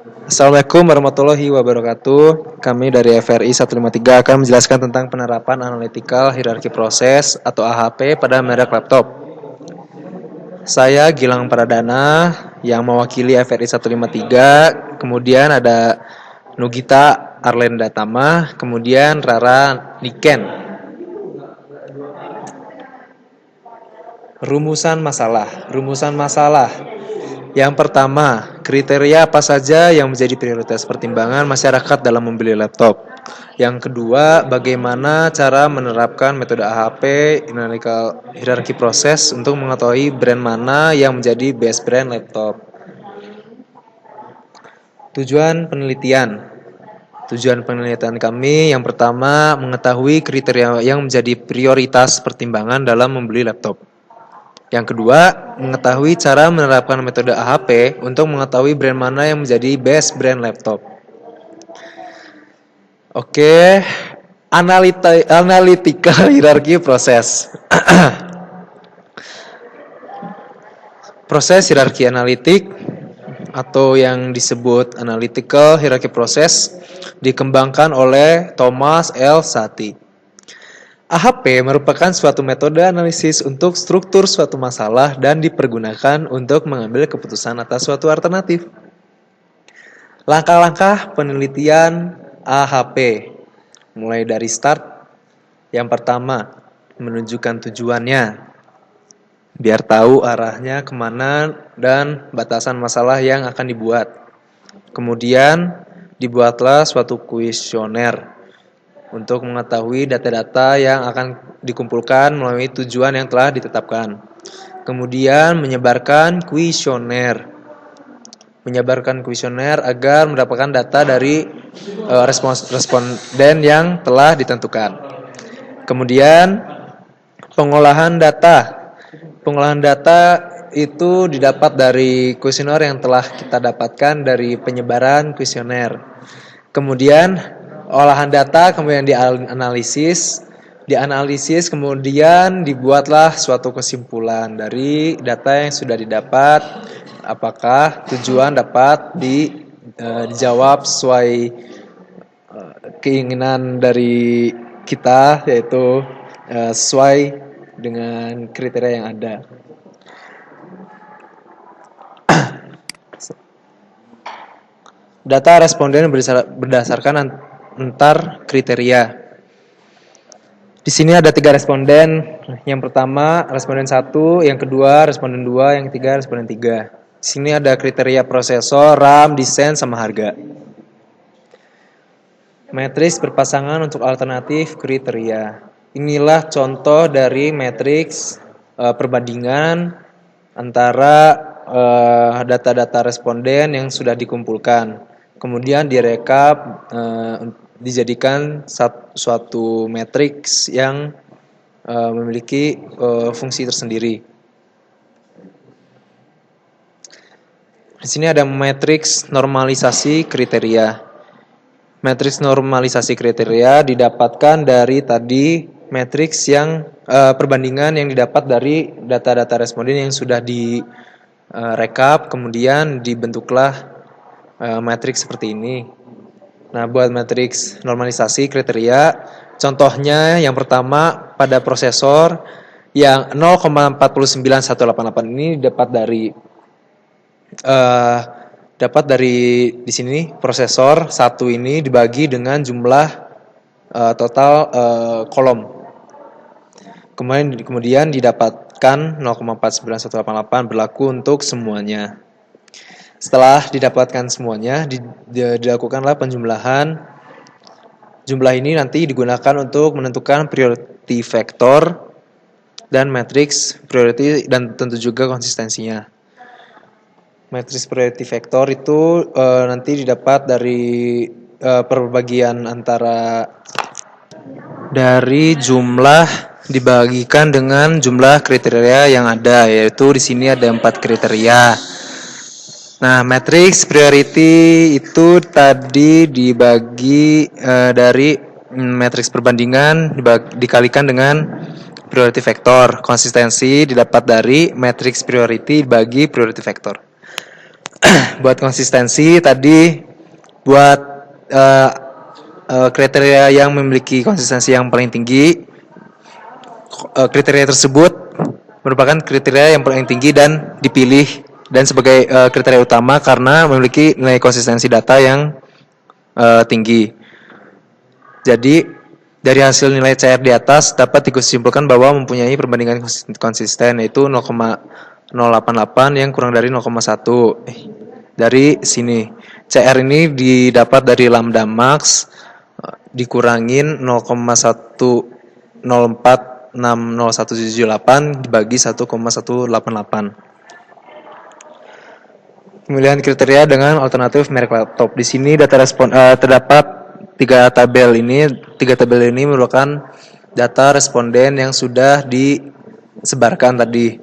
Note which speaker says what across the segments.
Speaker 1: Assalamualaikum warahmatullahi wabarakatuh. Kami dari FRI 153 akan menjelaskan tentang penerapan analytical hierarchy process atau AHP pada merek laptop. Saya Gilang Pradana yang mewakili FRI 153, kemudian ada Nugita Arlenda Tama, kemudian Rara Niken. Rumusan masalah. Yang pertama, kriteria apa saja yang menjadi prioritas pertimbangan masyarakat dalam membeli laptop. Yang kedua, bagaimana cara menerapkan metode AHP, Analytical Hierarchy Process, untuk mengetahui brand mana yang menjadi best brand laptop. Tujuan penelitian kami yang pertama, mengetahui kriteria yang menjadi prioritas pertimbangan dalam membeli laptop. Yang kedua, mengetahui cara menerapkan metode AHP untuk mengetahui brand mana yang menjadi best brand laptop. Oke, analytical hierarchy process. Proses hierarki analitik atau yang disebut analytical hierarchy process dikembangkan oleh Thomas L. Satie. AHP merupakan suatu metode analisis untuk struktur suatu masalah dan dipergunakan untuk mengambil keputusan atas suatu alternatif. Langkah-langkah penelitian AHP mulai dari start. Yang pertama, menunjukkan tujuannya, biar tahu arahnya kemana dan batasan masalah yang akan dibuat. Kemudian, dibuatlah suatu kuesioner untuk mengetahui data-data yang akan dikumpulkan melalui tujuan yang telah ditetapkan. Kemudian menyebarkan kuesioner agar mendapatkan data dari responden yang telah ditentukan. Kemudian pengolahan data itu didapat dari kuesioner yang telah kita dapatkan dari penyebaran kuesioner. Kemudian olahan data kemudian dianalisis kemudian dibuatlah suatu kesimpulan dari data yang sudah didapat, apakah tujuan dapat dijawab sesuai keinginan dari kita, yaitu sesuai dengan kriteria yang ada. Data responden berdasarkan antar kriteria. Di sini ada 3 responden. Yang pertama responden 1, yang kedua responden 2, yang ketiga responden 3. Di sini ada kriteria prosesor, RAM, desain, sama harga. Matriks berpasangan untuk alternatif kriteria. Inilah contoh dari matriks perbandingan antara data-data responden yang sudah dikumpulkan. Kemudian direkap, dijadikan suatu matriks yang memiliki fungsi tersendiri. Di sini ada matriks normalisasi kriteria. Matriks normalisasi kriteria didapatkan dari tadi matriks yang perbandingan yang didapat dari data-data responden yang sudah direkap, kemudian dibentuklah matriks seperti ini. Nah, buat matriks normalisasi kriteria, contohnya yang pertama pada prosesor yang 0,49188 ini dapat dari di sini prosesor 1 ini dibagi dengan jumlah total kolom. Kemudian didapatkan 0,49188 berlaku untuk semuanya. Setelah didapatkan semuanya, dilakukanlah penjumlahan. Jumlah ini nanti digunakan untuk menentukan priority vector dan matriks priority dan tentu juga konsistensinya. Matriks priority vector itu nanti didapat dari perbagian antara dari jumlah dibagikan dengan jumlah kriteria yang ada, yaitu di sini ada 4 kriteria. Nah, matriks priority itu tadi dibagi dari matriks perbandingan dikalikan dengan priority vector. Konsistensi didapat dari matriks priority bagi priority vector. Buat konsistensi tadi, buat uh, kriteria yang memiliki konsistensi yang paling tinggi, kriteria tersebut merupakan kriteria yang paling tinggi dan dipilih dan sebagai kriteria utama karena memiliki nilai konsistensi data yang tinggi. Jadi dari hasil nilai CR di atas dapat disimpulkan bahwa mempunyai perbandingan konsisten, yaitu 0,088 yang kurang dari 0,1. Dari sini CR ini didapat dari lambda max dikurangin 0,104600178 dibagi 1,188. Pemilihan kriteria dengan alternatif merek laptop. Di sini data respon terdapat tiga tabel ini merupakan data responden yang sudah disebarkan tadi.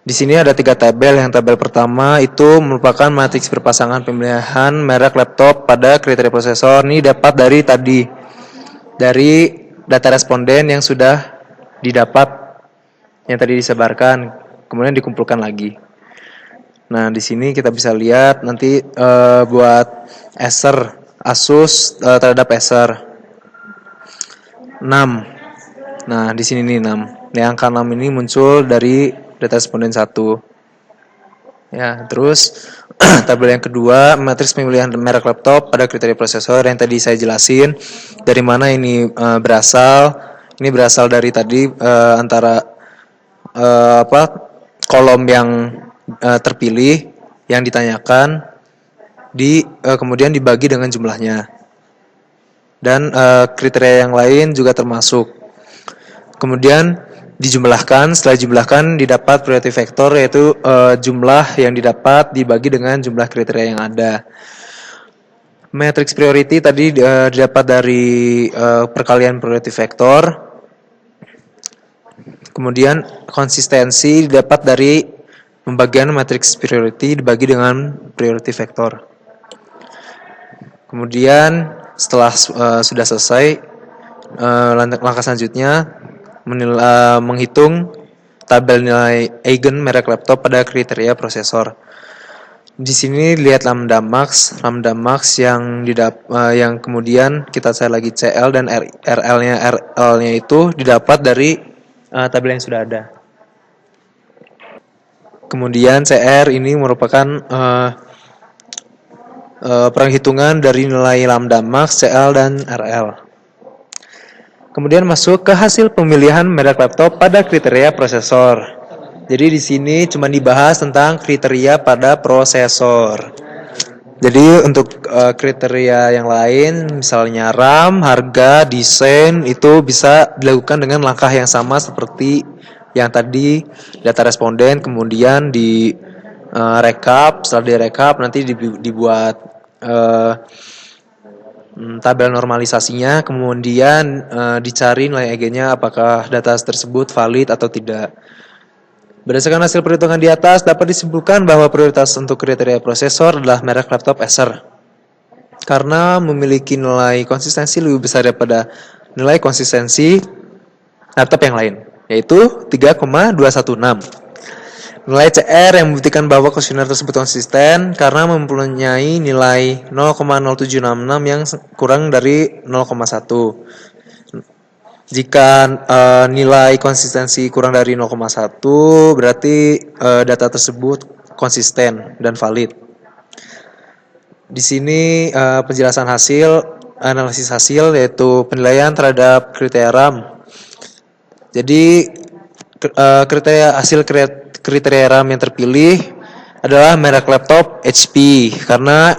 Speaker 1: Di sini ada tiga tabel. Yang tabel pertama itu merupakan matriks berpasangan pemilihan merek laptop pada kriteria prosesor. Ini dapat dari data responden yang sudah didapat, yang tadi disebarkan, kemudian dikumpulkan lagi. Nah, di sini kita bisa lihat nanti buat Asus terhadap Acer 6. Nah, di sini nih 6. Yang angka 6 ini muncul dari data responden 1. Ya, terus tabel yang kedua, matriks pemilihan merek laptop pada kriteria prosesor yang tadi saya jelasin. Dari mana ini berasal? Ini berasal dari tadi antara kolom yang terpilih yang ditanyakan kemudian dibagi dengan jumlahnya. Dan kriteria yang lain juga termasuk. Kemudian dijumlahkan, setelah dijumlahkan didapat priority vector, yaitu jumlah yang didapat dibagi dengan jumlah kriteria yang ada. Matrix priority tadi didapat dari perkalian priority vector. Kemudian konsistensi didapat dari pembagian matrix priority dibagi dengan priority vector. Kemudian setelah sudah selesai, langkah selanjutnya menghitung tabel nilai eigen merek laptop pada kriteria prosesor. Di sini lihat lambda max yang kemudian kita cari lagi CL dan RL-nya itu didapat dari tabel yang sudah ada. Kemudian CR ini merupakan perhitungan dari nilai lambda max, CL dan RL. Kemudian masuk ke hasil pemilihan merek laptop pada kriteria prosesor. Jadi di sini cuma dibahas tentang kriteria pada prosesor. Jadi untuk kriteria yang lain, misalnya RAM, harga, desain, itu bisa dilakukan dengan langkah yang sama seperti yang tadi, data responden, kemudian di rekap, setelah direkap nanti dibuat tabel normalisasinya, kemudian dicari nilai eigennya apakah data tersebut valid atau tidak. Berdasarkan hasil perhitungan di atas, dapat disimpulkan bahwa prioritas untuk kriteria prosesor adalah merek laptop Acer. Karena memiliki nilai konsistensi lebih besar daripada nilai konsistensi laptop yang lain, yaitu 3,216. Nilai CR yang membuktikan bahwa kuesioner tersebut konsisten karena mempunyai nilai 0,0766 yang kurang dari 0,1. Jika nilai konsistensi kurang dari 0,1 berarti data tersebut konsisten dan valid. Di sini penjelasan analisis hasil yaitu penilaian terhadap kriteria RAM. Jadi kriteria RAM yang terpilih adalah merek laptop HP karena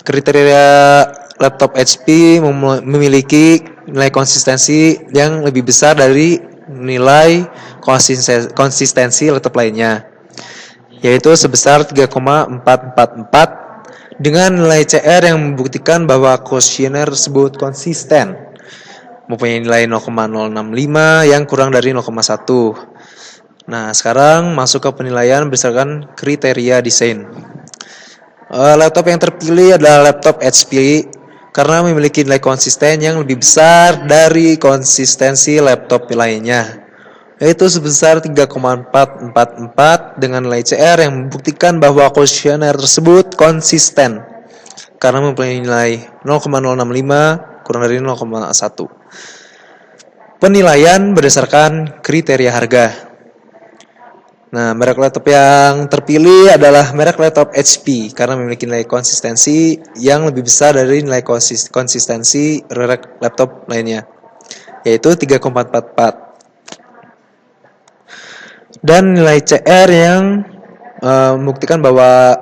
Speaker 1: kriteria laptop HP memiliki nilai konsistensi yang lebih besar dari nilai konsistensi laptop lainnya, yaitu sebesar 3,444 dengan nilai CR yang membuktikan bahwa kuesioner tersebut konsisten, mempunyai nilai 0,065 yang kurang dari 0,1. Nah, sekarang masuk ke penilaian berdasarkan kriteria desain. Laptop yang terpilih adalah laptop HP karena memiliki nilai konsisten yang lebih besar dari konsistensi laptop lainnya, yaitu sebesar 3,444 dengan nilai CR yang membuktikan bahwa kuesioner tersebut konsisten karena mempunyai nilai 0,065 kurang dari 0,1. Penilaian berdasarkan kriteria harga. Nah, merek laptop yang terpilih adalah merek laptop HP karena memiliki nilai konsistensi yang lebih besar dari nilai konsistensi merek laptop lainnya, yaitu 3,444. Dan nilai CR yang membuktikan bahwa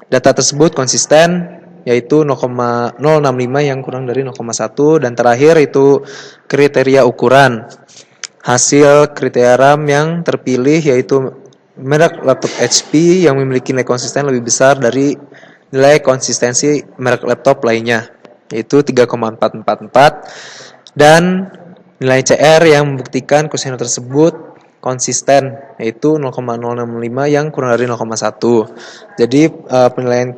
Speaker 1: data tersebut konsisten, yaitu 0,065 yang kurang dari 0,1. Dan terakhir itu kriteria ukuran. Hasil kriteria RAM yang terpilih yaitu merek laptop HP yang memiliki nilai konsisten lebih besar dari nilai konsistensi merek laptop lainnya, yaitu 3,444. Dan nilai CR yang membuktikan kuesioner tersebut konsisten, yaitu 0,065 yang kurang dari 0,1. Jadi penilaian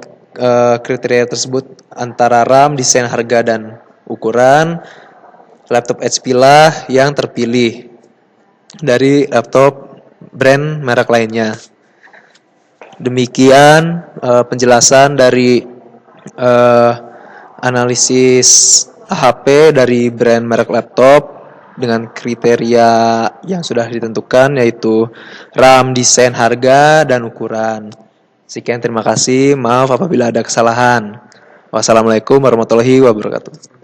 Speaker 1: kriteria tersebut antara RAM, desain, harga, dan ukuran, laptop HP lah yang terpilih dari laptop brand merek lainnya. Demikian penjelasan dari analisis HP dari brand merek laptop dengan kriteria yang sudah ditentukan, yaitu RAM, desain, harga, dan ukuran. Sekian, terima kasih. Maaf apabila ada kesalahan. Wassalamualaikum warahmatullahi wabarakatuh.